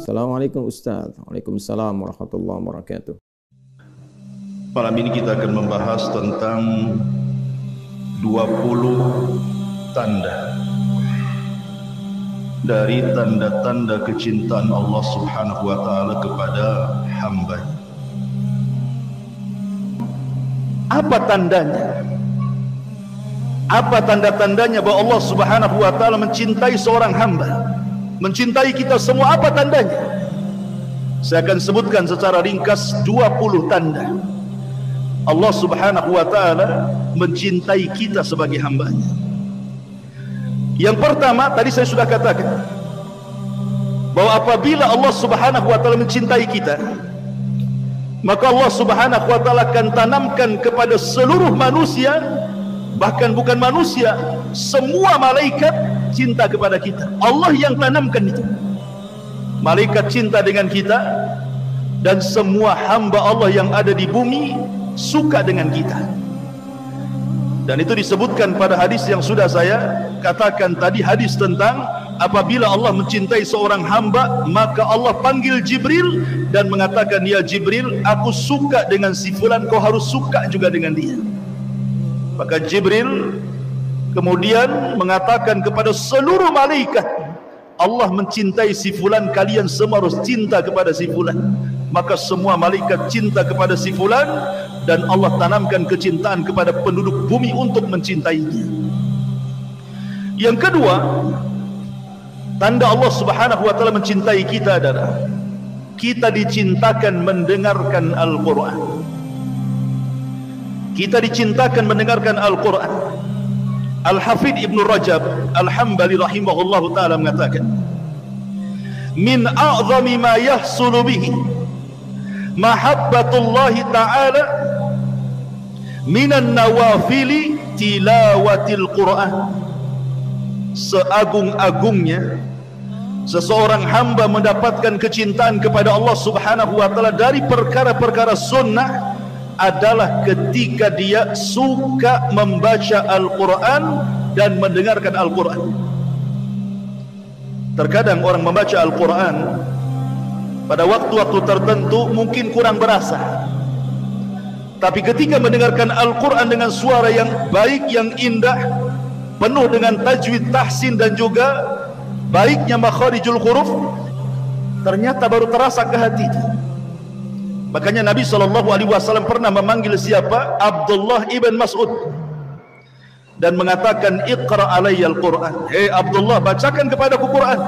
Assalamualaikum Ustaz. Waalaikumsalam warahmatullahi wabarakatuh. Malam ini kita akan membahas tentang 20 tanda dari tanda-tanda kecintaan Allah Subhanahu wa taala kepada hamba. Apa tandanya? Apa tanda-tandanya bahwa Allah Subhanahu wa taala mencintai seorang hamba? Mencintai kita semua, apa tandanya? Saya akan sebutkan secara ringkas 20 tanda Allah Subhanahu wa taala mencintai kita sebagai hambanya. Yang pertama, tadi saya sudah katakan bahwa apabila Allah Subhanahu wa taala mencintai kita, maka Allah Subhanahu wa taala akan tanamkan kepada seluruh manusia, bahkan bukan manusia, semua malaikat cinta kepada kita. Allah yang tanamkan itu. Malaikat cinta dengan kita, dan semua hamba Allah yang ada di bumi suka dengan kita. Dan itu disebutkan pada hadis yang sudah saya katakan tadi, hadis tentang apabila Allah mencintai seorang hamba, maka Allah panggil Jibril dan mengatakan, ya Jibril, aku suka dengan si fulan, kau harus suka juga dengan dia. Maka Jibril kemudian mengatakan kepada seluruh malaikat, Allah mencintai si fulan, kalian semua harus cinta kepada si fulan. Maka semua malaikat cinta kepada si fulan, dan Allah tanamkan kecintaan kepada penduduk bumi untuk mencintainya. Yang kedua, tanda Allah Subhanahu wa taala mencintai kita adalah kita dicintakan mendengarkan Al-Quran. Kita dicintakan mendengarkan Al-Quran. Al-Hafidh Ibn Rajab Al-Hambali rahimahullahu ta'ala mengatakan, min a'zami ma yahsulu bihi mahabbatullahi ta'ala minan nawafili tilawatil Quran. Seagung-agungnya seseorang hamba mendapatkan kecintaan kepada Allah Subhanahu wa ta'ala dari perkara-perkara sunnah adalah ketika dia suka membaca Al-Quran dan mendengarkan Al-Quran. Terkadang orang membaca Al-Quran pada waktu-waktu tertentu mungkin kurang berasa, tapi ketika mendengarkan Al-Quran dengan suara yang baik, yang indah, penuh dengan tajwid, tahsin, dan juga baiknya makharijul huruf, ternyata baru terasa ke hati. Makanya Nabi SAW pernah memanggil siapa? Abdullah ibn Mas'ud, dan mengatakan, Iqra alayya al-Quran. Hei Abdullah, bacakan kepadaku Quran.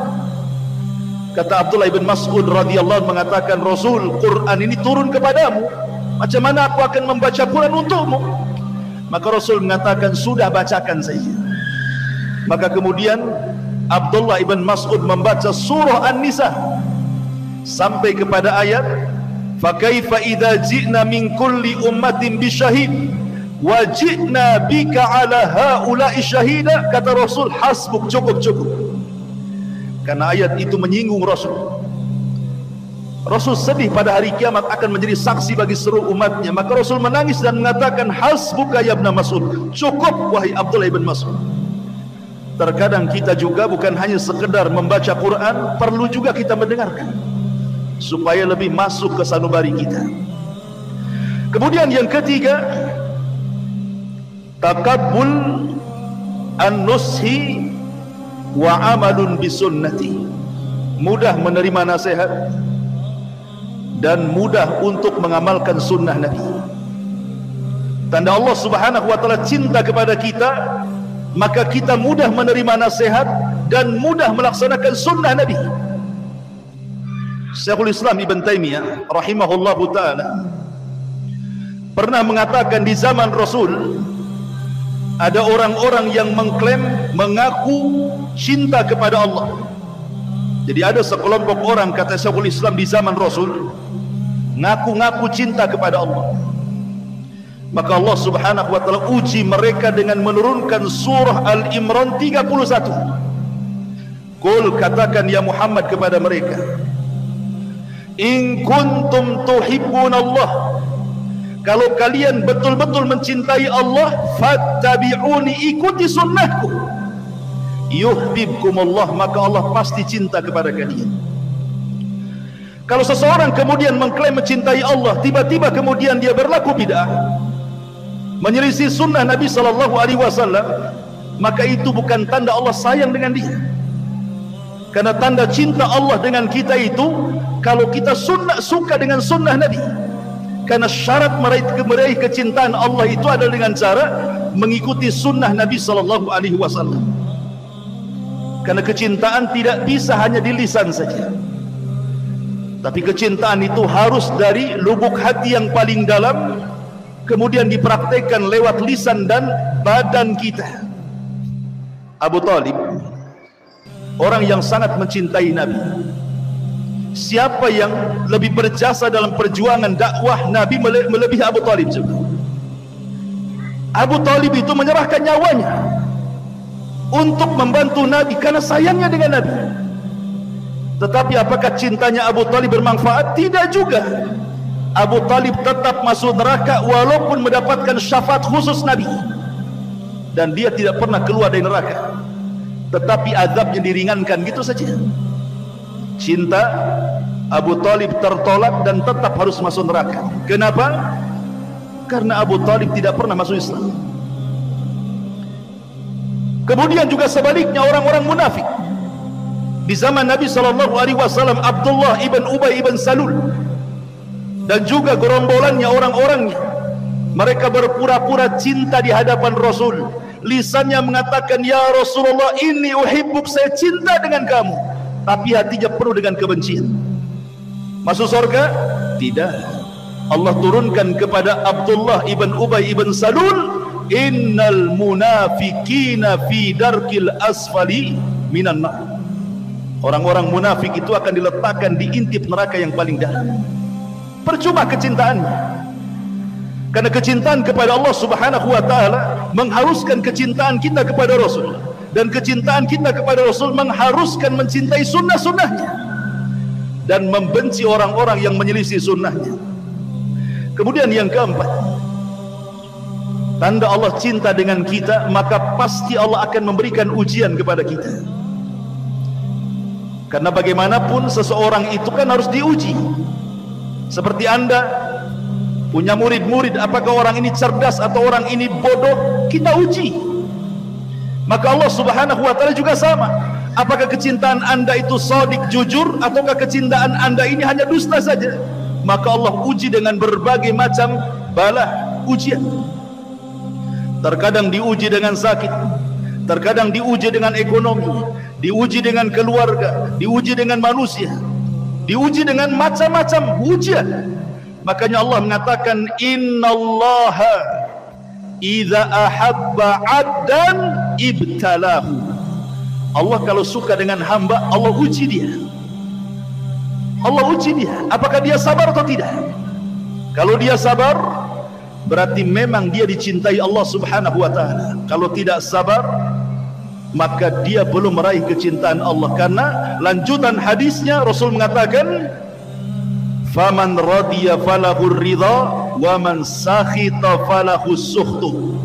Kata Abdullah ibn Mas'ud radhiyallahu mengatakan, Rasul, Quran ini turun kepadamu, macam mana aku akan membaca Quran untukmu? Maka Rasul mengatakan, sudah, bacakan saja. Maka kemudian Abdullah ibn Mas'ud membaca surah An-Nisa sampai kepada ayat, fakaifa idza ji'na min kulli ummatin bisyahid wa ji'na bika ala haula'i syahida. Kata Rasul, hasbuk, cukup. Karena ayat itu menyinggung Rasul. Rasul sedih pada hari kiamat akan menjadi saksi bagi seluruh umatnya. Maka Rasul menangis dan mengatakan, hasbuka ya ibn Mas'ud, cukup wahai Abdullah ibn Mas'ud. Terkadang kita juga bukan hanya sekedar membaca Quran, perlu juga kita mendengarkan supaya lebih masuk ke sanubari kita. Kemudian yang ketiga, takabbul an-nushi wa amalun bisunnati. Mudah menerima nasihat dan mudah untuk mengamalkan sunnah Nabi. Tanda Allah Subhanahu wa taala cinta kepada kita, maka kita mudah menerima nasihat dan mudah melaksanakan sunnah Nabi. Syekhul Islam Ibn Taimiyah rahimahullahu ta'ala pernah mengatakan, di zaman Rasul ada orang-orang yang mengklaim, mengaku cinta kepada Allah. Jadi ada sekelompok orang, kata Syekhul Islam, di zaman Rasul ngaku-ngaku cinta kepada Allah. Maka Allah Subhanahu wa ta'ala uji mereka dengan menurunkan surah Al-Imran 31. Qul, katakan ya Muhammad kepada mereka, in kuntum tuhibbun Allah, kalau kalian betul-betul mencintai Allah, fattabi'uni, ikuti sunnahku, yuhibbukumullah, maka Allah pasti cinta kepada kalian. Kalau seseorang kemudian mengklaim mencintai Allah, tiba-tiba kemudian dia berlaku bid'ah, menyelisih sunnah Nabi SAW, maka itu bukan tanda Allah sayang dengan dia. Karena tanda cinta Allah dengan kita itu kalau kita suka dengan sunnah Nabi. Karena syarat meraih kecintaan Allah itu adalah dengan cara mengikuti sunnah Nabi SAW. Karena kecintaan tidak bisa hanya di lisan saja, tapi kecintaan itu harus dari lubuk hati yang paling dalam, kemudian dipraktekkan lewat lisan dan badan kita. Abu Talib, orang yang sangat mencintai Nabi. Siapa yang lebih berjasa dalam perjuangan dakwah Nabi melebihi Abu Talib juga? Abu Talib itu menyerahkan nyawanya untuk membantu Nabi karena sayangnya dengan Nabi. Tetapi apakah cintanya Abu Talib bermanfaat? Tidak juga. Abu Talib tetap masuk neraka walaupun mendapatkan syafaat khusus Nabi, dan dia tidak pernah keluar dari neraka, tetapi azabnya diringankan gitu saja. Cinta Abu Talib tertolak dan tetap harus masuk neraka. Kenapa? Karena Abu Talib tidak pernah masuk Islam. Kemudian juga sebaliknya orang-orang munafik di zaman Nabi SAW, Abdullah ibn Ubay ibn Salul dan juga gerombolannya, orang-orangnya, mereka berpura-pura cinta di hadapan Rasul. Lisannya mengatakan, ya Rasulullah, inni uhibbuk, saya cinta dengan kamu, tapi hatinya penuh dengan kebencian. Masuk surga? Tidak. Allah turunkan kepada Abdullah ibn Ubay ibn Salul, innal munafikina fi darkil asfali minan nar. Orang-orang munafik itu akan diletakkan di intip neraka yang paling dalam. Percuma kecintaannya, karena kecintaan kepada Allah Subhanahu wa ta'ala mengharuskan kecintaan kita kepada Rasul, dan kecintaan kita kepada Rasul mengharuskan mencintai sunnah-sunnahnya dan membenci orang-orang yang menyelisih sunnahnya. Kemudian yang keempat, tanda Allah cinta dengan kita, maka pasti Allah akan memberikan ujian kepada kita. Karena bagaimanapun seseorang itu kan harus diuji. Seperti Anda punya murid-murid, apakah orang ini cerdas atau orang ini bodoh, kita uji. Maka Allah Subhanahu wa ta'ala juga sama. Apakah kecintaan Anda itu shadiq, jujur, ataukah kecintaan Anda ini hanya dusta saja? Maka Allah uji dengan berbagai macam bala, ujian. Terkadang diuji dengan sakit, terkadang diuji dengan ekonomi, diuji dengan keluarga, diuji dengan manusia, diuji dengan macam-macam ujian. Makanya Allah mengatakan, innallaha idza ahabba 'abdan ibtalahu. Allah kalau suka dengan hamba, Allah uji dia. Allah uji dia, apakah dia sabar atau tidak. Kalau dia sabar, berarti memang dia dicintai Allah Subhanahu wa ta'ala. Kalau tidak sabar, maka dia belum meraih kecintaan Allah. Karena lanjutan hadisnya Rasul mengatakan, faman radiya falahur ridha wa man sakhita falahus sukhtu.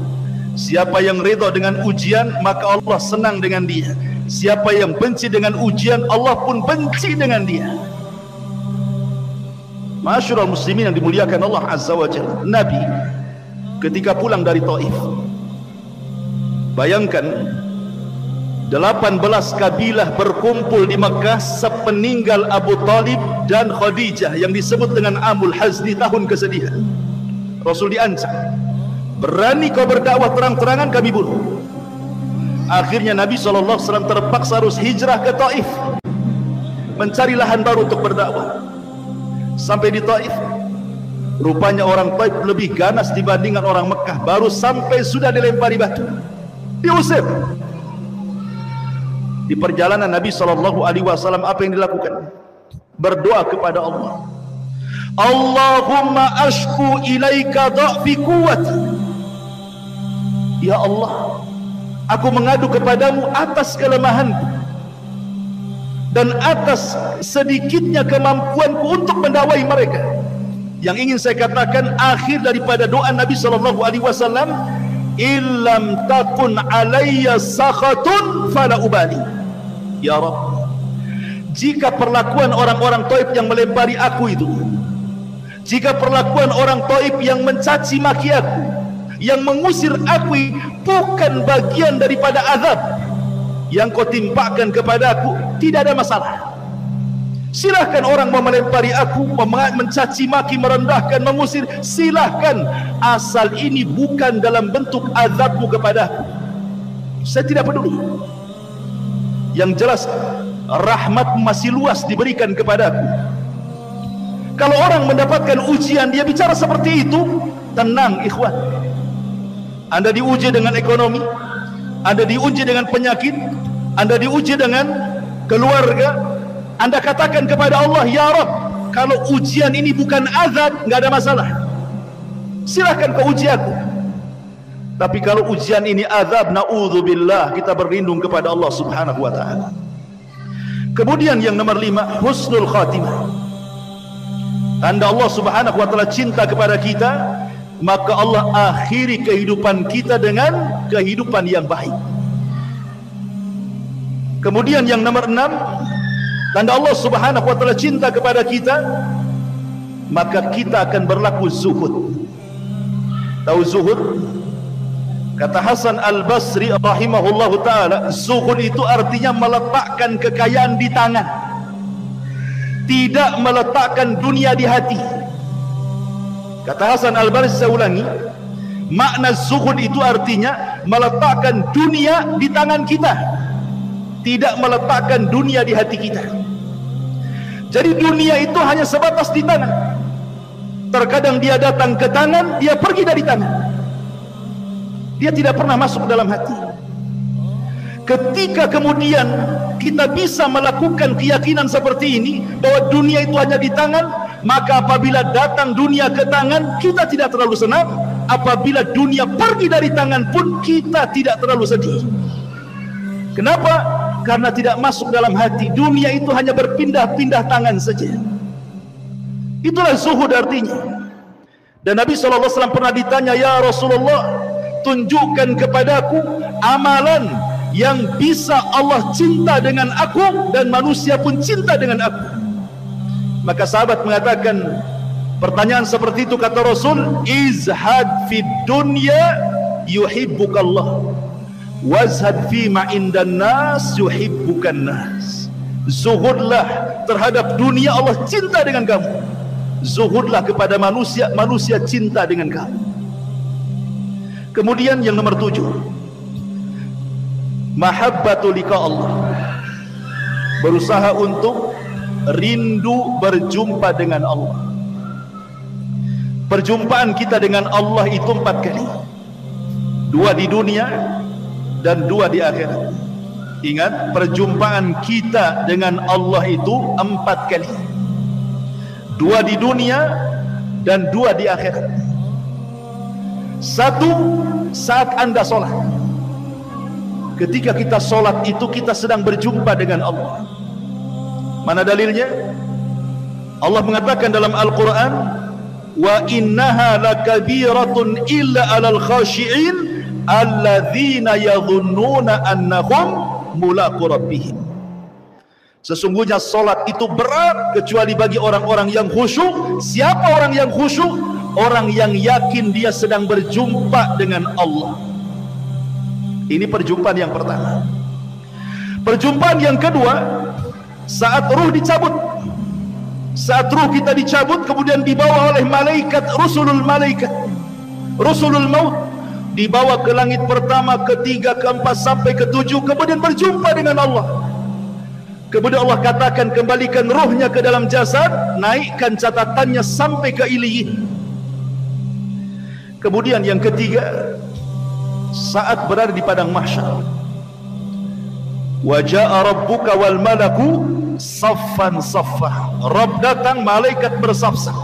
Siapa yang ridha dengan ujian, maka Allah senang dengan dia. Siapa yang benci dengan ujian, Allah pun benci dengan dia. Masyarul muslimin yang dimuliakan Allah Azza wa Jalla, Nabi ketika pulang dari Taif, bayangkan 18 kabilah berkumpul di Mekah sepeninggal Abu Talib dan Khadijah yang disebut dengan Amul Hazni, tahun kesedihan. Rasul diancam, berani kau berdakwah terang-terangan, kami bunuh. Akhirnya Nabi SAW terpaksa harus hijrah ke Taif, mencari lahan baru untuk berdakwah. Sampai di Taif, rupanya orang Taif lebih ganas dibandingkan orang Mekah. Baru sampai sudah dilempari batu, diusir. Di perjalanan Nabi SAW, apa yang dilakukan? Berdoa kepada Allah, Allahumma ashku ilaika dha'fi quwwati. Ya Allah, aku mengadu kepadamu atas kelemahanku dan atas sedikitnya kemampuanku untuk mendakwai mereka. Yang ingin saya katakan, akhir daripada doa Nabi SAW, illam takun alayya sakhatun fala ubali. Ya Rabb, jika perlakuan orang-orang Taif yang melempari aku itu, jika perlakuan orang Taif yang mencaci maki aku, yang mengusir aku bukan bagian daripada azab yang kau timpakan kepada aku, tidak ada masalah. Silahkan orang mau melempari aku, mencaci maki, merendahkan, mengusir, silahkan, asal ini bukan dalam bentuk azabmu kepada aku. Saya tidak peduli. Yang jelas rahmat masih luas diberikan kepada aku. Kalau orang mendapatkan ujian, dia bicara seperti itu, tenang ikhwan. Anda diuji dengan ekonomi, Anda diuji dengan penyakit, Anda diuji dengan keluarga, Anda katakan kepada Allah, ya Rabb, kalau ujian ini bukan azab, nggak ada masalah, silahkan kau uji aku. Tapi kalau ujian ini azab, na'udzubillah, kita berlindung kepada Allah subhanahu wa ta'ala. Kemudian yang nomor 5, husnul khatimah. Tanda Allah subhanahu wa ta'ala cinta kepada kita, maka Allah akhiri kehidupan kita dengan kehidupan yang baik. Kemudian yang nomor 6, tanda Allah subhanahu wa ta'ala cinta kepada kita, maka kita akan berlaku zuhud. Tahu zuhud? Kata Hasan Al-Basri rahimahullahu ta'ala, zuhud itu artinya meletakkan kekayaan di tangan, tidak meletakkan dunia di hati. Kata Hasan Al-Basri, saya ulangi, makna zuhud itu artinya meletakkan dunia di tangan kita, tidak meletakkan dunia di hati kita. Jadi dunia itu hanya sebatas di tangan. Terkadang dia datang ke tangan, dia pergi dari tangan, dia tidak pernah masuk dalam hati. Ketika kemudian kita bisa melakukan keyakinan seperti ini, bahwa dunia itu hanya di tangan, maka apabila datang dunia ke tangan, kita tidak terlalu senang. Apabila dunia pergi dari tangan pun, kita tidak terlalu sedih. Kenapa? Karena tidak masuk dalam hati. Dunia itu hanya berpindah-pindah tangan saja. Itulah zuhud artinya. Dan Nabi SAW pernah ditanya, ya Rasulullah, tunjukkan kepadaku amalan yang bisa Allah cinta dengan aku dan manusia pun cinta dengan aku. Maka sahabat mengatakan, pertanyaan seperti itu, kata Rasul, izhad fid dunya yuhibbukallah, wazhad fima indan nas yuhibbukan nas. Zuhudlah terhadap dunia, Allah cinta dengan kamu. Zuhudlah kepada manusia, manusia cinta dengan kamu. Kemudian yang nomor 7, mahabbatu liqa Allah, berusaha untuk rindu berjumpa dengan Allah. Perjumpaan kita dengan Allah itu 4 kali, 2 di dunia dan 2 di akhirat. Ingat, perjumpaan kita dengan Allah itu 4 kali, 2 di dunia dan 2 di akhirat. 1, saat Anda sholat. Ketika kita sholat itu kita sedang berjumpa dengan Allah. Mana dalilnya? Allah mengatakan dalam Al-Quran, wa innaha lakabiratun illa alal khashi'in alladzina yadhunnuna annahum mulaqu rabbihim. Sesungguhnya sholat itu berat kecuali bagi orang-orang yang khusyuk. Siapa orang yang khusyuk? Orang yang yakin dia sedang berjumpa dengan Allah. Ini perjumpaan yang pertama. Perjumpaan yang kedua, saat ruh dicabut. Saat ruh kita dicabut, kemudian dibawa oleh malaikat, rusulul maut, dibawa ke langit pertama, ketiga, keempat, sampai ketujuh, kemudian berjumpa dengan Allah. Kemudian Allah katakan, kembalikan ruhnya ke dalam jasad, naikkan catatannya sampai ke Iliyin. Kemudian yang ketiga, saat berada di padang mahsyar, wa jaa rabbuka wal malaku saffan saffah. Rabb datang, malaikat bersaf-saf.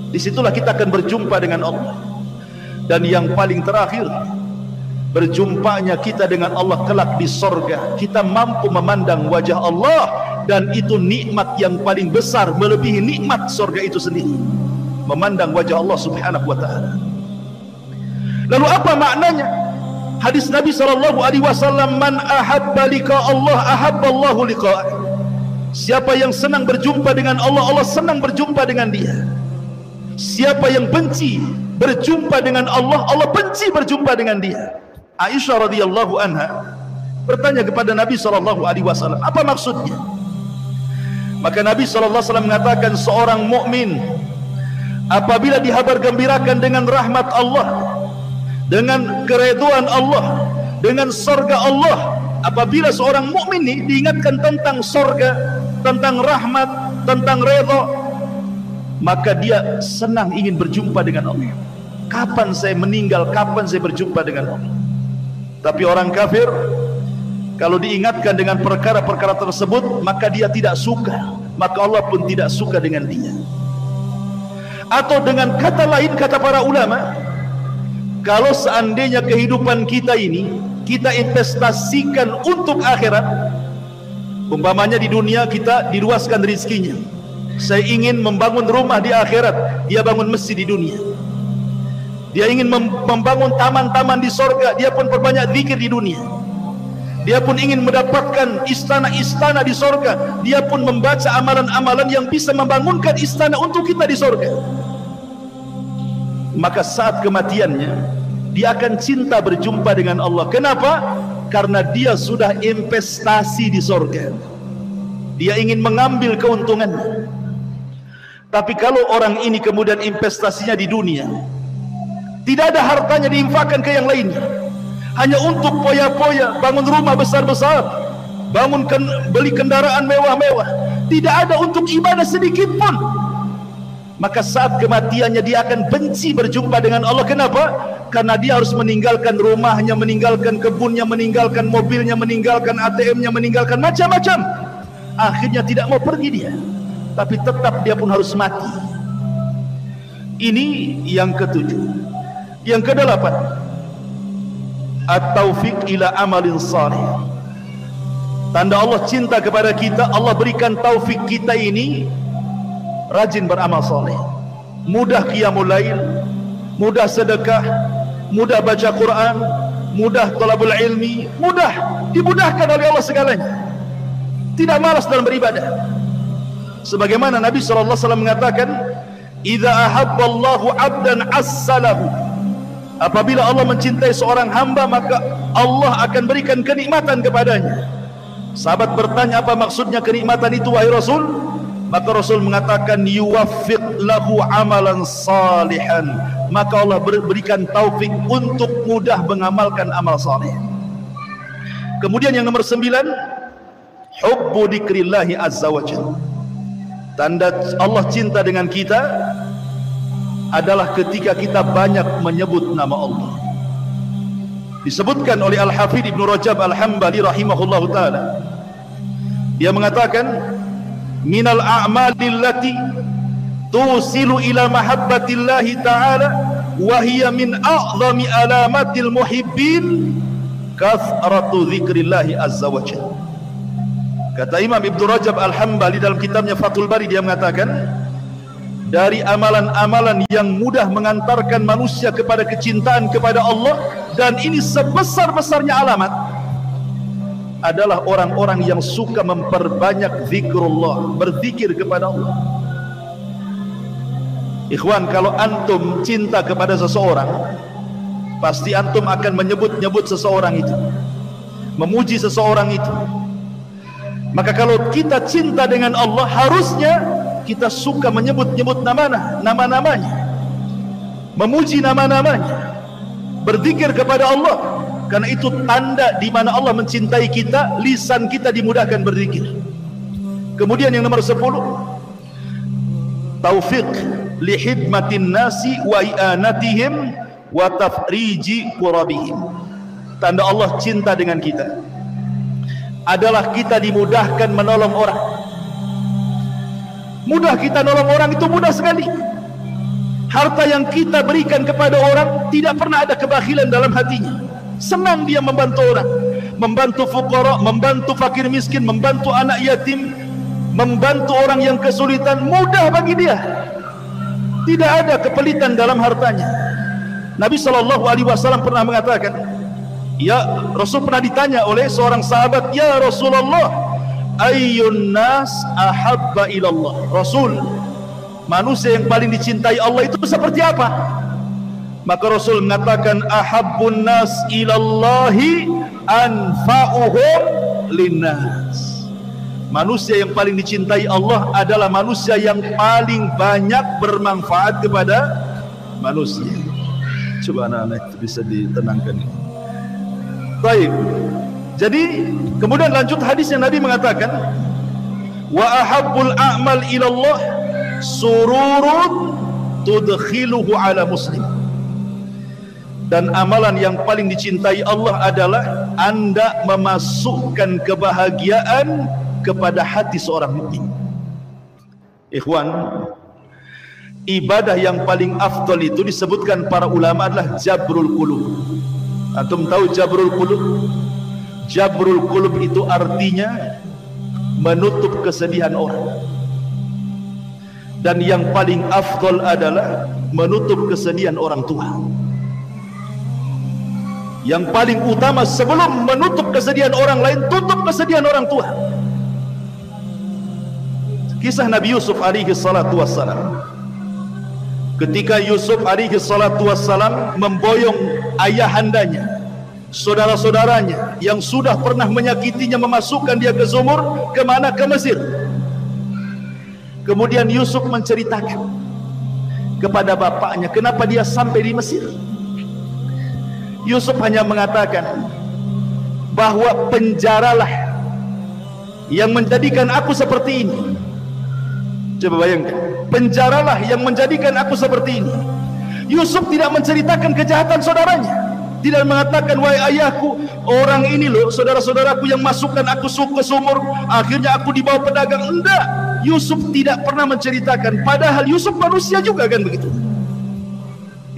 Disitulah kita akan berjumpa dengan Allah. Dan yang paling terakhir, berjumpanya kita dengan Allah kelak di sorga. Kita mampu memandang wajah Allah, dan itu nikmat yang paling besar, melebihi nikmat sorga itu sendiri, memandang wajah Allah subhanahu wa ta'ala. Lalu apa maknanya? Hadis Nabi SAW, man ahabba liqa Allah ahabba Allahu liqa'ah. Siapa yang senang berjumpa dengan Allah, Allah senang berjumpa dengan dia. Siapa yang benci berjumpa dengan Allah, Allah benci berjumpa dengan dia. Aisyah radhiyallahu anha bertanya kepada Nabi SAW, apa maksudnya? Maka Nabi SAW mengatakan, seorang mukmin apabila dihabar gembirakan dengan rahmat Allah, dengan keridhaan Allah, dengan surga Allah, apabila seorang mukmin ini diingatkan tentang surga, tentang rahmat, tentang redha, maka dia senang ingin berjumpa dengan Allah. Kapan saya meninggal, kapan saya berjumpa dengan Allah? Tapi orang kafir, kalau diingatkan dengan perkara-perkara tersebut, maka dia tidak suka, maka Allah pun tidak suka dengan dia. Atau dengan kata lain, kata para ulama, kalau seandainya kehidupan kita ini kita investasikan untuk akhirat, umpamanya di dunia kita diluaskan rezekinya, saya ingin membangun rumah di akhirat, dia bangun masjid di dunia. Dia ingin membangun taman-taman di sorga, dia pun perbanyak zikir di dunia. Dia pun ingin mendapatkan istana-istana di sorga, dia pun membaca amalan-amalan yang bisa membangunkan istana untuk kita di sorga. Maka saat kematiannya, dia akan cinta berjumpa dengan Allah. Kenapa? Karena dia sudah investasi di sorga, dia ingin mengambil keuntungannya. Tapi kalau orang ini kemudian investasinya di dunia, tidak ada hartanya diinfakkan ke yang lainnya, hanya untuk poya-poya, bangun rumah besar-besar, beli kendaraan mewah-mewah, tidak ada untuk ibadah sedikit pun, maka saat kematiannya dia akan benci berjumpa dengan Allah. Kenapa? Karena dia harus meninggalkan rumahnya, meninggalkan kebunnya, meninggalkan mobilnya, meninggalkan ATM-nya, meninggalkan macam-macam. Akhirnya tidak mau pergi dia, tapi tetap dia pun harus mati. Ini yang ketujuh. Yang kedelapan, at-taufiq ila amalin salih. Tanda Allah cinta kepada kita, Allah berikan taufik kita ini rajin beramal saleh, mudah qiyamul lail, mudah sedekah, mudah baca Quran, mudah thalabul ilmi, mudah dimudahkan oleh Allah segalanya. Tidak malas dalam beribadah. Sebagaimana Nabi SAW mengatakan, idza ahabballahu 'abdan assalahu. Apabila Allah mencintai seorang hamba, maka Allah akan berikan kenikmatan kepadanya. Sahabat bertanya, apa maksudnya kenikmatan itu wahai Rasul? Maka Rasul mengatakan, yuwaffiq lahu amalan salihan. Maka Allah berikan taufik untuk mudah mengamalkan amal saleh. Kemudian yang nomor 9, hubbu dzikrillahi azza wa jalla. Tanda Allah cinta dengan kita adalah ketika kita banyak menyebut nama Allah. Disebutkan oleh Al-Hafidh Ibnu Rajab Al-Hambali rahimahullahu ta'ala, dia mengatakan, minal a'malil lati tusilu ila mahabbatillahi ta'ala wa hiya min a'zami alamatil muhibbin kathratu dzikrillahi azza wa jalla. Kata Imam Ibnu Rajab Al-Hambali dalam kitabnya Fathul Bari, dia mengatakan, dari amalan-amalan yang mudah mengantarkan manusia kepada kecintaan kepada Allah, dan ini sebesar-besarnya alamat, adalah orang-orang yang suka memperbanyak zikrullah, berzikir kepada Allah. Ikhwan, kalau antum cinta kepada seseorang, pasti antum akan menyebut-nyebut seseorang itu, memuji seseorang itu. Maka kalau kita cinta dengan Allah, harusnya kita suka menyebut-nyebut nama-namanya, memuji nama-namanya, berzikir kepada Allah. Karena itu tanda di mana Allah mencintai kita, lisan kita dimudahkan berzikir. Kemudian yang nomor 10, taufiq li khidmatin nasi wa i'anatihim wa tafriji qurabihim. Tanda Allah cinta dengan kita adalah kita dimudahkan menolong orang. Mudah kita nolong orang, itu mudah sekali. Harta yang kita berikan kepada orang, tidak pernah ada kebakhilan dalam hatinya. Senang dia membantu orang, membantu fuqara, membantu fakir miskin, membantu anak yatim, membantu orang yang kesulitan, mudah bagi dia. Tidak ada kepelitan dalam hartanya. Nabi SAW pernah mengatakan, ya, Rasul pernah ditanya oleh seorang sahabat, ya Rasulullah, ayyun nas ahabba ilallah. Rasul, manusia yang paling dicintai Allah itu seperti apa? Maka Rasul mengatakan, ahabbun nas ilallahi anfa'uhum linnas. Manusia yang paling dicintai Allah adalah manusia yang paling banyak bermanfaat kepada manusia. Coba anak-anak itu bisa ditenangkan. Baik. Jadi kemudian lanjut hadis yang Nabi mengatakan, wa ahabbul a'mal ilallah sururun tudkhiluhu ala muslim. Dan amalan yang paling dicintai Allah adalah Anda memasukkan kebahagiaan kepada hati seorang mukmin. Ikhwan, ibadah yang paling afdal itu disebutkan para ulama adalah jabrul qulub. Antum tahu jabrul qulub? Jabrul qulub itu artinya menutup kesedihan orang. Dan yang paling afdal adalah menutup kesedihan orang tua. Yang paling utama sebelum menutup kesedihan orang lain, tutup kesedihan orang tua. Kisah Nabi Yusuf alaihi salatu wassalam. Ketika Yusuf alaihi salatu wassalam memboyong ayahandanya, saudara-saudaranya yang sudah pernah menyakitinya, memasukkan dia ke sumur, kemana? Ke Mesir. Kemudian Yusuf menceritakan kepada bapaknya kenapa dia sampai di Mesir. Yusuf hanya mengatakan bahwa penjaralah yang menjadikan aku seperti ini. Coba bayangkan, penjaralah yang menjadikan aku seperti ini. Yusuf tidak menceritakan kejahatan saudaranya, tidak mengatakan, wahai ayahku, orang ini loh saudara-saudaraku yang masukkan aku ke sumur, akhirnya aku dibawa pedagang. Enggak, Yusuf tidak pernah menceritakan. Padahal Yusuf manusia juga kan begitu.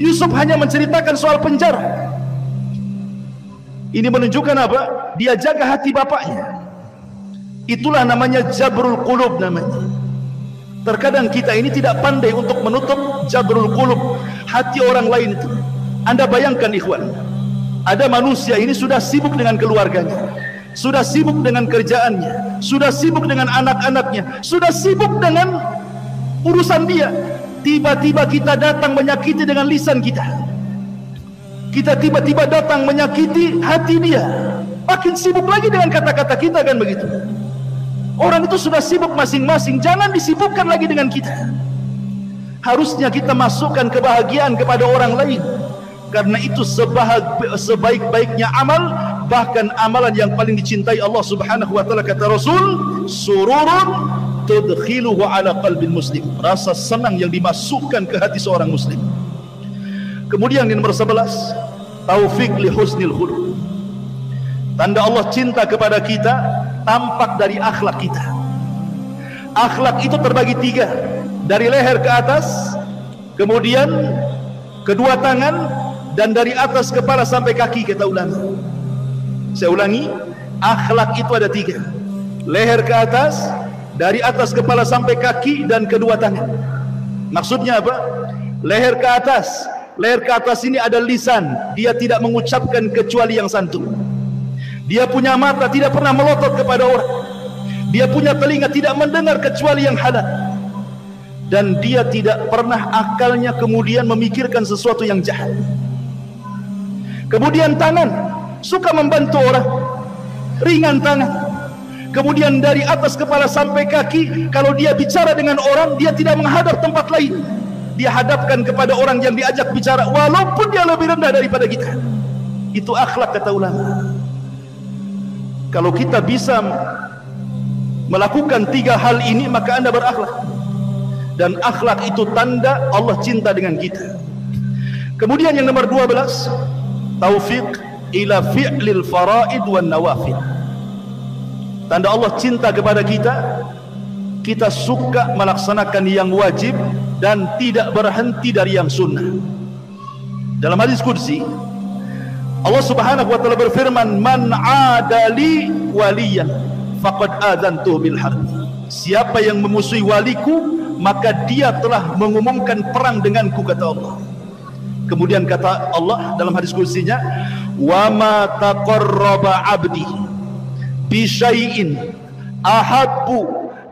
Yusuf hanya menceritakan soal penjara. Ini menunjukkan apa? Dia jaga hati bapaknya. Itulah namanya jabrul qulub namanya. Terkadang kita ini tidak pandai untuk menutup jabrul qulub, hati orang lain itu. Anda bayangkan ikhwan, ada manusia ini sudah sibuk dengan keluarganya, sudah sibuk dengan kerjaannya, sudah sibuk dengan anak-anaknya, sudah sibuk dengan urusan dia. Tiba-tiba kita datang menyakiti dengan lisan kita. Kita tiba-tiba datang menyakiti hati dia. Makin sibuk lagi dengan kata-kata kita, kan begitu. Orang itu sudah sibuk masing-masing, jangan disibukkan lagi dengan kita. Harusnya kita masukkan kebahagiaan kepada orang lain. Karena itu sebaik-baiknya amal, bahkan amalan yang paling dicintai Allah Subhanahu wa taala, kata Rasul, sururun tudkhiluhu ala qalbil muslim. Rasa senang yang dimasukkan ke hati seorang muslim. Kemudian yang nomor 11, taufik li husnil khuluq. Tanda Allah cinta kepada kita tampak dari akhlak kita. Akhlak itu terbagi 3, dari leher ke atas, kemudian kedua tangan, dan dari atas kepala sampai kaki, kata ulama. Saya ulangi, akhlak itu ada 3, leher ke atas, dari atas kepala sampai kaki, dan kedua tangan. Maksudnya apa? Leher ke atas. Leher ke atas ini ada lisan, dia tidak mengucapkan kecuali yang santun. Dia punya mata, tidak pernah melotot kepada orang. Dia punya telinga, tidak mendengar kecuali yang halal. Dan dia tidak pernah akalnya kemudian memikirkan sesuatu yang jahat. Kemudian tangan, suka membantu orang, ringan tangan. Kemudian dari atas kepala sampai kaki, kalau dia bicara dengan orang, dia tidak menghadap tempat lain. Dia hadapkan kepada orang yang diajak bicara, walaupun dia lebih rendah daripada kita. Itu akhlak, kata ulama. Kalau kita bisa melakukan 3 hal ini, maka Anda berakhlak. Dan akhlak itu tanda Allah cinta dengan kita. Kemudian yang nomor 12, taufik ila fi'lil faraid wan nawafil. Tanda Allah cinta kepada kita, kita suka melaksanakan yang wajib dan tidak berhenti dari yang sunnah. Dalam hadis qudsi, Allah Subhanahu wa taala berfirman, man adali waliyan faqad adantu bil harb. Siapa yang memusuhi waliku, maka dia telah mengumumkan perang denganku, kata Allah. Kemudian kata Allah dalam hadis qudsinya, wa ma taqarraba 'abdi bi syai'in ahabbu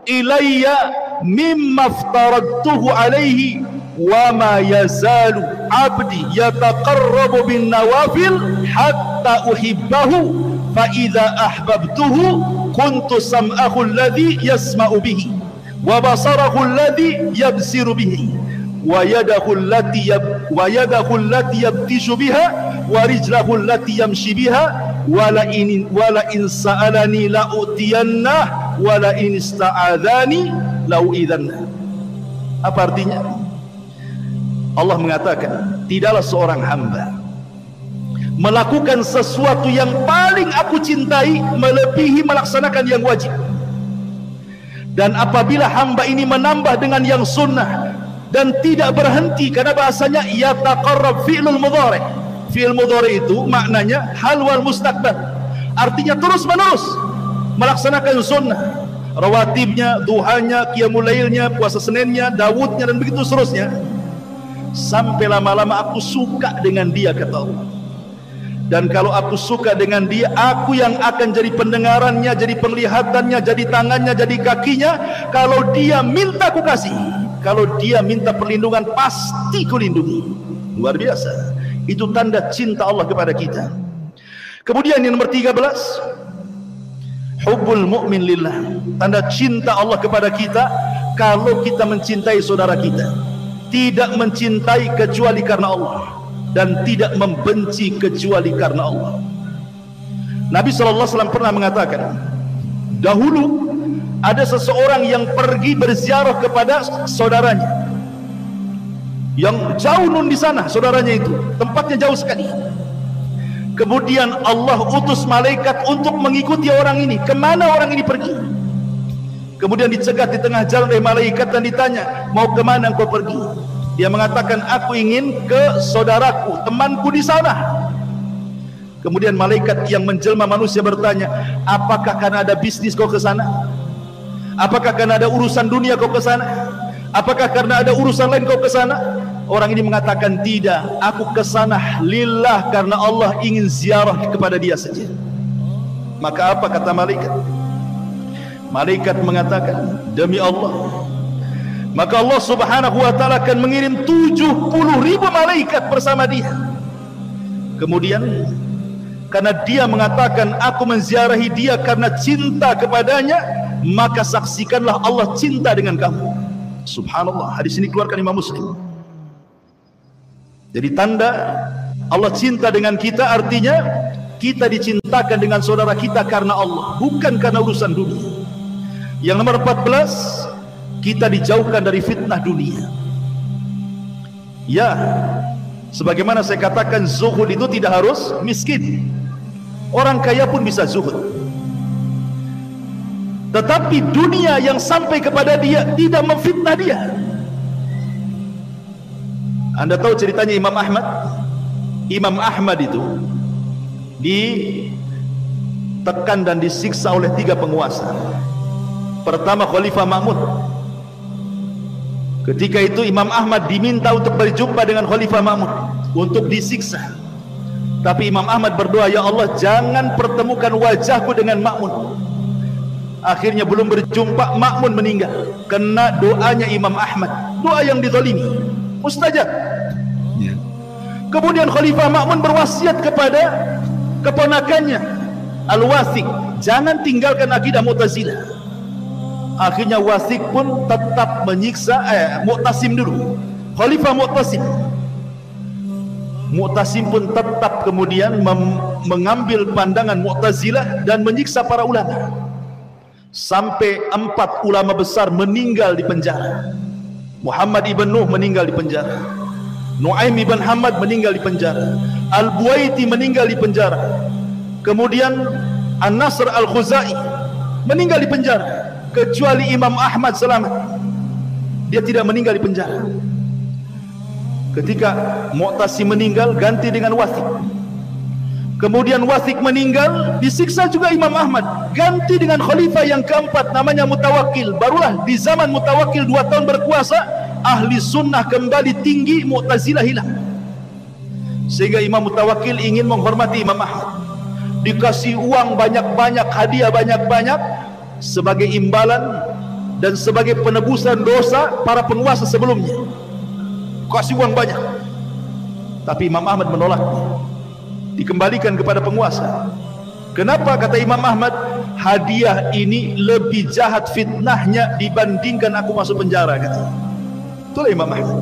ilayya mimma aftaradtuhu alaihi wa ma yazalu abdi yataqarrabu bin nawafil hatta uhibbahu fa idza ahbabtuhu kuntu sam'ahu alladhi yasma'u bihi wa basarahu alladhi yabsiru bihi wa yadahu allati yabtishu biha wa rijlahu allati yamshi biha wala in sa'alani la utiyanna wala in ista'adhani la uidhanna. Apa artinya? Allah mengatakan, tidaklah seorang hamba melakukan sesuatu yang paling aku cintai melebihi melaksanakan yang wajib. Dan apabila hamba ini menambah dengan yang sunnah dan tidak berhenti, karena bahasanya yataqarrab fi'lul mudhari'. Fi'il mudhari' itu maknanya hal wal mustaqbal, artinya terus menerus melaksanakan sunnah, rawatibnya, duhanya, qiyamul lailnya, puasa Seninnya, Daudnya, dan begitu seterusnya, sampai lama-lama aku suka dengan dia, kata Allah. Dan kalau aku suka dengan dia, aku yang akan jadi pendengarannya, jadi penglihatannya, jadi tangannya, jadi kakinya. Kalau dia minta ku kasih, kalau dia minta perlindungan pasti ku lindungi. Luar biasa. Itu tanda cinta Allah kepada kita. Kemudian yang nomor 13, hubbul mu'min lillah. Tanda cinta Allah kepada kita, kalau kita mencintai saudara kita, tidak mencintai kecuali karena Allah, dan tidak membenci kecuali karena Allah. Nabi SAW pernah mengatakan, dahulu ada seseorang yang pergi berziarah kepada saudaranya yang jauh nun di sana, saudaranya itu tempatnya jauh sekali. Kemudian Allah utus malaikat untuk mengikuti orang ini. Kemana orang ini pergi? Kemudian dicegat di tengah jalan oleh malaikat dan ditanya, mau kemana engkau pergi? Dia mengatakan, aku ingin ke saudaraku, temanku di sana. Kemudian malaikat yang menjelma manusia bertanya, apakah karena ada bisnis kau ke sana? Apakah karena ada urusan dunia kau ke sana? Apakah karena ada urusan lain kau ke sana? Orang ini mengatakan, tidak, aku ke sana lillah, karena Allah ingin ziarah kepada dia saja. Maka apa kata malaikat? Malaikat mengatakan, demi Allah, maka Allah Subhanahu wa ta'ala akan mengirim 70.000 malaikat bersama dia. Kemudian karena dia mengatakan, aku menziarahi dia karena cinta kepadanya, maka saksikanlah Allah cinta dengan kamu. Subhanallah. Hadis ini keluarkan Imam Muslim. Jadi tanda Allah cinta dengan kita, artinya kita dicintakan dengan saudara kita karena Allah, bukan karena urusan dunia. Yang nomor 14, kita dijauhkan dari fitnah dunia. Ya, sebagaimana saya katakan, zuhud itu tidak harus miskin. Orang kaya pun bisa zuhud. Tetapi dunia yang sampai kepada dia tidak memfitnah dia. Anda tahu ceritanya Imam Ahmad? Imam Ahmad itu ditekan dan disiksa oleh 3 penguasa. Pertama, Khalifah Ma'mun. Ketika itu Imam Ahmad diminta untuk berjumpa dengan Khalifah Ma'mun untuk disiksa. Tapi Imam Ahmad berdoa, ya Allah, jangan pertemukan wajahku dengan Ma'mun. Akhirnya belum berjumpa, Ma'mun meninggal. Kena doanya Imam Ahmad, doa yang dizalimi, mustajab. Kemudian Khalifah Ma'mun berwasiat kepada keponakannya Al-Wathiq, jangan tinggalkan akidah Mu'tazilah. Akhirnya Wathiq pun tetap menyiksa Mu'tasim dulu, Khalifah Mu'tasim pun tetap kemudian mengambil pandangan Mu'tazilah dan menyiksa para ulama, sampai 4 ulama besar meninggal di penjara. Muhammad ibn Nuh meninggal di penjara, Nu'aim ibn Hamad meninggal di penjara, Al-Buwaiti meninggal di penjara, kemudian An-Nasr Al-Khuzai meninggal di penjara. Kecuali Imam Ahmad selamat, dia tidak meninggal di penjara. Ketika Mu'tasim meninggal, ganti dengan Wathiq. Kemudian Wathiq meninggal, disiksa juga Imam Ahmad, ganti dengan khalifah yang keempat, namanya Mutawakkil. Barulah di zaman Mutawakkil 2 tahun berkuasa, ahli sunnah kembali tinggi, Mu'tazilah hilang. Sehingga Imam Mutawakkil ingin menghormati Imam Ahmad, dikasih uang banyak-banyak, hadiah banyak-banyak. sebagai imbalan dan sebagai penebusan dosa para penguasa sebelumnya. Kasih uang banyak. Tapi Imam Ahmad menolaknya, dikembalikan kepada penguasa. Kenapa? Kata Imam Ahmad, hadiah ini lebih jahat fitnahnya dibandingkan aku masuk penjara, kata. Itulah Imam Ahmad.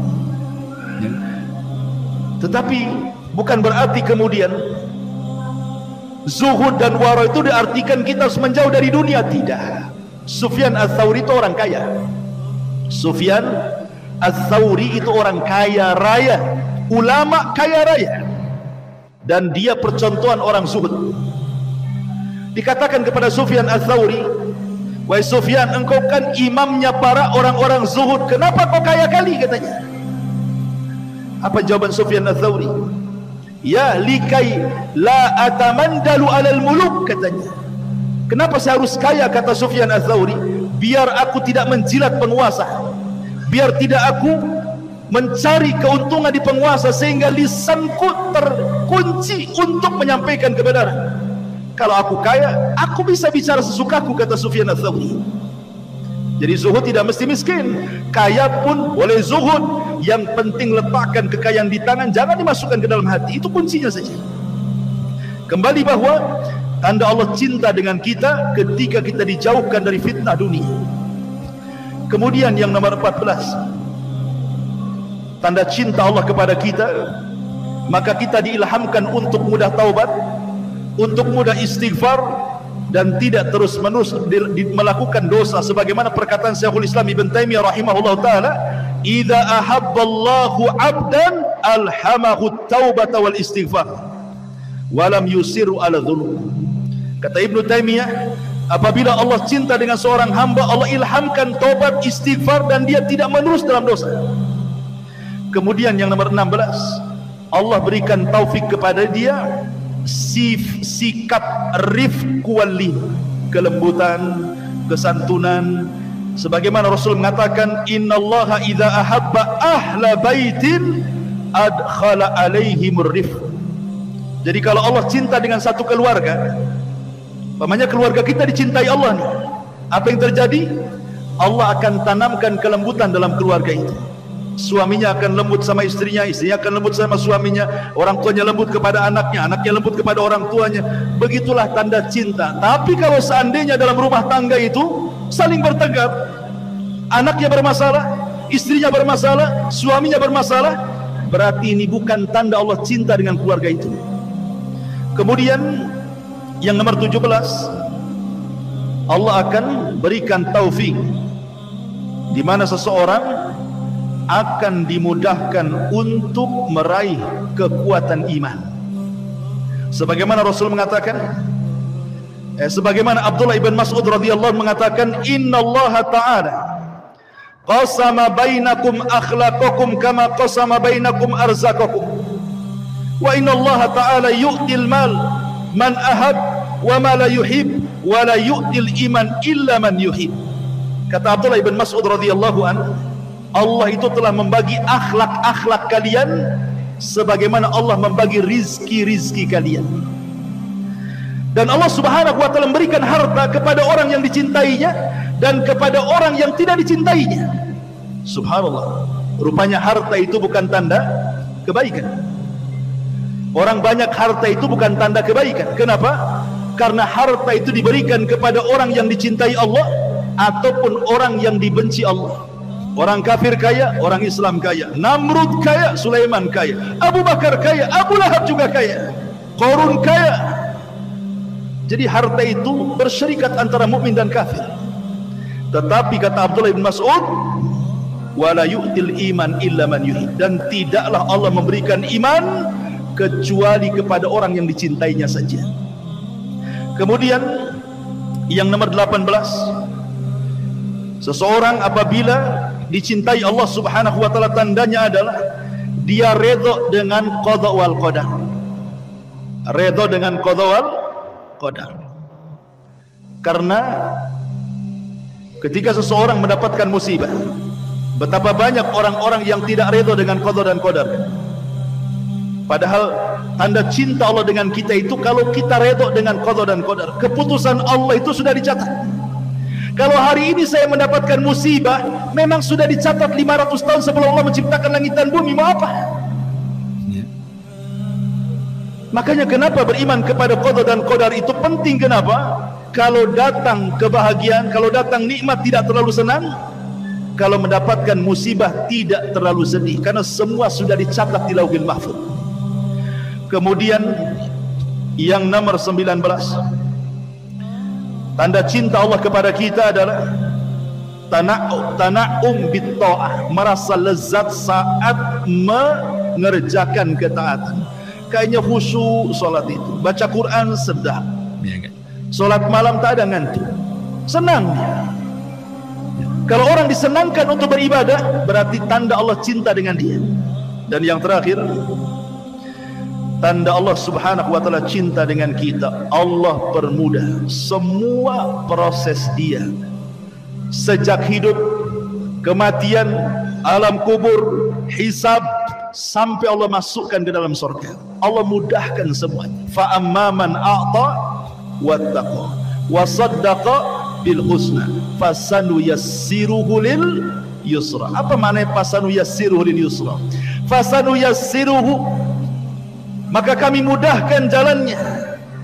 Tetapi bukan berarti kemudian zuhud dan wara itu diartikan kita harus menjauh dari dunia. Tidak. Sufyan Ats-Tsauri itu orang kaya. Sufyan Ats-Tsauri itu orang kaya raya, ulama kaya raya, dan dia percontohan orang zuhud. Dikatakan kepada Sufyan Ats-Tsauri, wahai Sufyan, engkau kan imamnya para orang-orang zuhud, kenapa kau kaya kali, katanya. Apa jawaban Sufyan Ats-Tsauri? Ya likai la atamandalu alal muluk, katanya. Kenapa saya harus kaya, kata Sufyan Ats-Tsauri? Biar aku tidak menjilat penguasa, biar tidak aku mencari keuntungan di penguasa, sehingga lisanku terkunci untuk menyampaikan kebenaran. Kalau aku kaya, aku bisa bicara sesukaku, kata Sufyan Ats-Tsauri. Jadi zuhud tidak mesti miskin, kaya pun boleh zuhud. Yang penting letakkan kekayaan di tangan, jangan dimasukkan ke dalam hati. Itu kuncinya saja. Kembali bahwa tanda Allah cinta dengan kita ketika kita dijauhkan dari fitnah dunia. Kemudian yang nomor 14, tanda cinta Allah kepada kita, maka kita diilhamkan untuk mudah taubat, untuk mudah istighfar, dan tidak terus menerus melakukan dosa, sebagaimana perkataan Syekhul Islam Ibn Taimiyah rahimahullah taala, idza ahabballahu 'abdan alhamahu at-taubata wal istighfar walam yusiru ala dhunub. Kata Ibnu Taimiyah, apabila Allah cinta dengan seorang hamba, Allah ilhamkan taubat, istighfar, dan dia tidak menerus dalam dosa. Kemudian yang nomor 16, Allah berikan taufik kepada dia sikap rifq wal lin, kelembutan, kesantunan, sebagaimana Rasul mengatakan, innallaha idza ahabba ahla baitin adkhala alaihimur rifq. Jadi kalau Allah cinta dengan satu keluarga, umpamanya keluarga kita dicintai Allah nih, apa yang terjadi? Allah akan tanamkan kelembutan dalam keluarga itu. Suaminya akan lembut sama istrinya, istrinya akan lembut sama suaminya, orang tuanya lembut kepada anaknya, anaknya lembut kepada orang tuanya. Begitulah tanda cinta. Tapi kalau seandainya dalam rumah tangga itu saling bertengkar, anaknya bermasalah, istrinya bermasalah, suaminya bermasalah, berarti ini bukan tanda Allah cinta dengan keluarga itu. Kemudian yang nomor 17, Allah akan berikan taufik di mana seseorang akan dimudahkan untuk meraih kekuatan iman. Sebagaimana Rasul mengatakan, sebagaimana Abdullah ibn Mas'ud radhiyallahu anhu mengatakan, innallaha ta'ala qasama bainakum akhlaqakum kama qasama bainakum arzaqakum wa innallaha ta'ala yu'til mal man ahab wa ma la yuhib wa la yu'til iman illa man yuhib. Kata Abdullah ibn Mas'ud radhiyallahu anhu, Allah itu telah membagi akhlak-akhlak kalian sebagaimana Allah membagi rizki-rizki kalian. Dan Allah subhanahu wa ta'ala memberikan harta kepada orang yang dicintainya dan kepada orang yang tidak dicintainya. Subhanallah. Rupanya harta itu bukan tanda kebaikan. Orang banyak harta itu bukan tanda kebaikan. Kenapa? Karena harta itu diberikan kepada orang yang dicintai Allah ataupun orang yang dibenci Allah. Orang kafir kaya, orang Islam kaya, Namrud kaya, Sulaiman kaya, Abu Bakar kaya, Abu Lahab juga kaya, Qarun kaya. Jadi harta itu berserikat antara mukmin dan kafir. Tetapi kata Abdullah bin Mas'ud, wala yu'til iman illa man yuhib, dan tidaklah Allah memberikan iman kecuali kepada orang yang dicintainya saja. Kemudian yang nomor 18, seseorang apabila dicintai Allah subhanahu wa ta'ala, tandanya adalah dia redha dengan qada wal qadar. Redha dengan qada wal qadar. Karena ketika seseorang mendapatkan musibah, betapa banyak orang-orang yang tidak redha dengan qada dan qadar. Padahal tanda cinta Allah dengan kita itu kalau kita redha dengan qada dan qadar. Keputusan Allah itu sudah dicatat. Kalau hari ini saya mendapatkan musibah, memang sudah dicatat 500 tahun sebelum Allah menciptakan langit dan bumi. Mau apa? Makanya kenapa beriman kepada qada dan qadar itu penting. Kenapa? Kalau datang kebahagiaan, kalau datang nikmat tidak terlalu senang, kalau mendapatkan musibah tidak terlalu sedih, karena semua sudah dicatat di Lauhul Mahfuz. Kemudian yang nomor 19, tanda cinta Allah kepada kita adalah tana'um bitta'ah, merasa lezat saat mengerjakan ketaatan. Kayaknya khusyuk solat itu, baca Quran sedap, solat malam tak ada ngantuk, senang dia. Kalau orang disenangkan untuk beribadah, berarti tanda Allah cinta dengan dia. Dan yang terakhir, tanda Allah subhanahu wa ta'ala cinta dengan kita, Allah permudah semua proses dia, sejak hidup, kematian, alam kubur, hisab, sampai Allah masukkan ke dalam surga. Allah mudahkan semuanya. Fa amma man a'ta wattaqa wa saddaqa bil husna fasanuyassiruhu lil yusra. Apa makna fasanuyassiruhu lil yusra? Fasanuyassiruhu, maka kami mudahkan jalannya,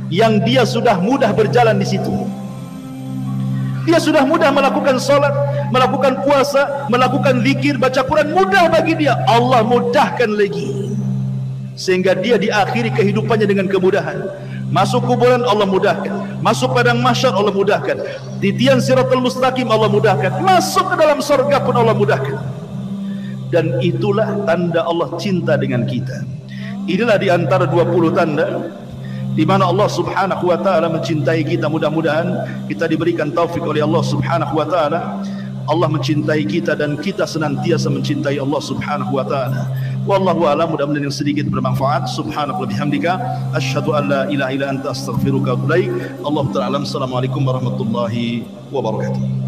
yang dia sudah mudah berjalan di situ. Dia sudah mudah melakukan salat, melakukan puasa, melakukan zikir, baca Quran, mudah bagi dia. Allah mudahkan lagi, sehingga dia diakhiri kehidupannya dengan kemudahan. Masuk kuburan Allah mudahkan, masuk padang mahsyar Allah mudahkan, titian siratal mustaqim Allah mudahkan, masuk ke dalam surga pun Allah mudahkan. Dan itulah tanda Allah cinta dengan kita. Inilah di antara 20 tanda di mana Allah subhanahu wa ta'ala mencintai kita. Mudah-mudahan kita diberikan taufik oleh Allah subhanahu wa ta'ala. Allah mencintai kita dan kita senantiasa mencintai Allah subhanahu wa ta'ala. Wallahu a'lam. Mudah-mudahan yang sedikit bermanfaat. Subhanakallah bihamdika asyhadu an la ilaha illa anta astaghfiruka wa atubu ilaik. Allahu ta'ala. Assalamualaikum warahmatullahi wabarakatuh.